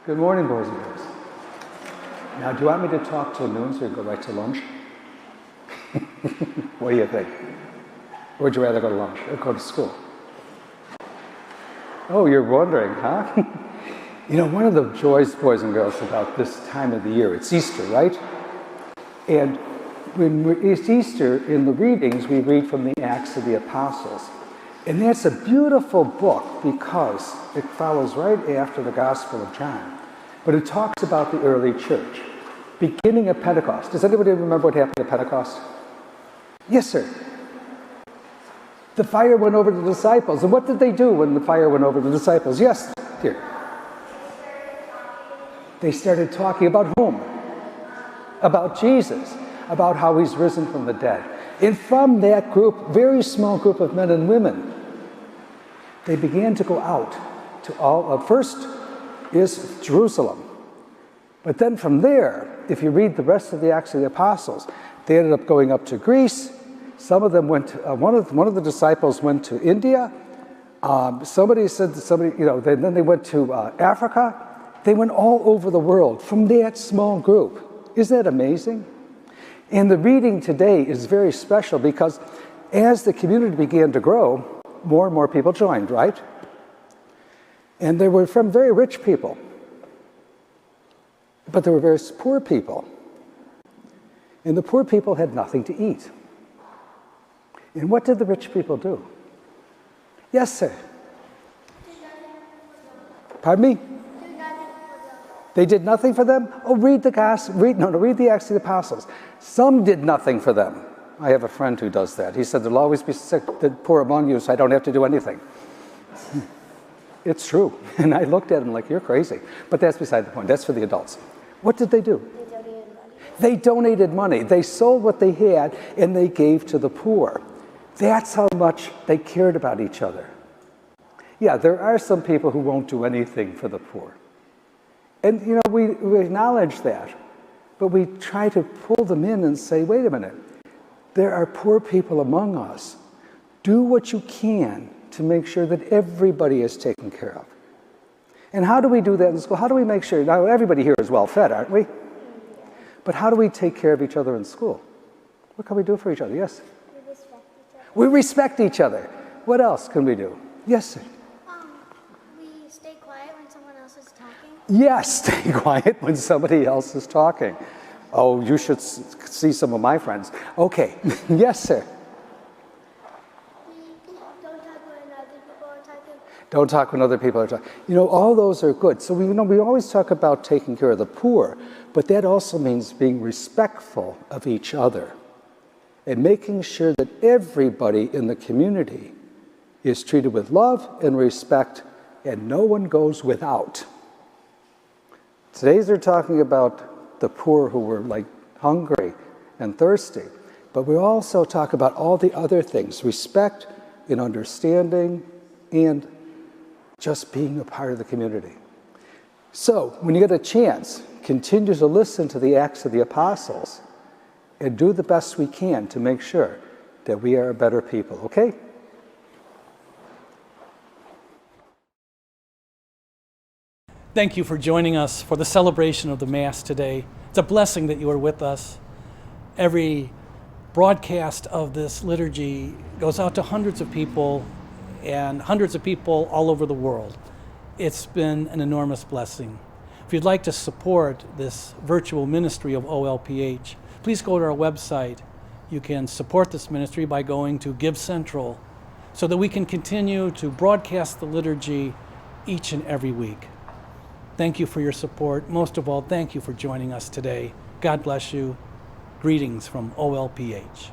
Good morning, boys and girls. Now, do you want me to talk till noon so you go right to lunch? What do you think? Or would you rather go to lunch or go to school? Oh, you're wondering, huh? You know, one of the joys, boys and girls, about this time of the year, it's Easter, right? And when it's Easter, in the readings, we read from the Acts of the Apostles. And that's a beautiful book because it follows right after the Gospel of John. But it talks about the early church, beginning of Pentecost. Does anybody remember what happened at Pentecost? Yes, sir. The fire went over the disciples. And what did they do when the fire went over the disciples? Yes, here. They started talking about whom? About Jesus, about how he's risen from the dead. And from that group, very small group of men and women, they began to go out to all, first is Jerusalem. But then from there, if you read the rest of the Acts of the Apostles, they ended up going up to Greece. Some of them went, one of the disciples went to India. Then they went to Africa. They went all over the world from that small group. Isn't that amazing? And the reading today is very special because as the community began to grow, more and more people joined, right? And they were from very rich people, but there were very poor people. And the poor people had nothing to eat. And what did the rich people do? Yes, sir. Pardon me? They did nothing for them? Oh, read the Acts of the Apostles. Some did nothing for them. I have a friend who does that. He said, there'll always be the poor among you, so I don't have to do anything. It's true. And I looked at him like, you're crazy. But that's beside the point. That's for the adults. What did they do? They donated money. They donated money. They sold what they had, and they gave to the poor. That's how much they cared about each other. Yeah, there are some people who won't do anything for the poor. And, you know, we acknowledge that. But we try to pull them in and say, wait a minute. There are poor people among us. Do what you can to make sure that everybody is taken care of. And how do we do that in school? How do we make sure? Now, everybody here is well fed, aren't we? But how do we take care of each other in school? What can we do for each other? Yes? We respect each other. We respect each other. What else can we do? Yes, sir. We stay quiet when someone else is talking. Yes, stay quiet when somebody else is talking. Oh, you should see some of my friends. Okay. Yes, sir. Don't talk when other people are talking. Don't talk when other people are talking. You know, all those are good. So we always talk about taking care of the poor, but that also means being respectful of each other and making sure that everybody in the community is treated with love and respect and no one goes without. Today they're talking about the poor who were like hungry and thirsty, but we also talk about all the other things, respect and understanding and just being a part of the community. So when you get a chance, continue to listen to the Acts of the Apostles and do the best we can to make sure that we are a better people, okay? Thank you for joining us for the celebration of the Mass today. It's a blessing that you are with us. Every broadcast of this liturgy goes out to hundreds of people and hundreds of people all over the world. It's been an enormous blessing. If you'd like to support this virtual ministry of OLPH, please go to our website. You can support this ministry by going to Give Central so that we can continue to broadcast the liturgy each and every week. Thank you for your support. Most of all, thank you for joining us today. God bless you. Greetings from OLPH.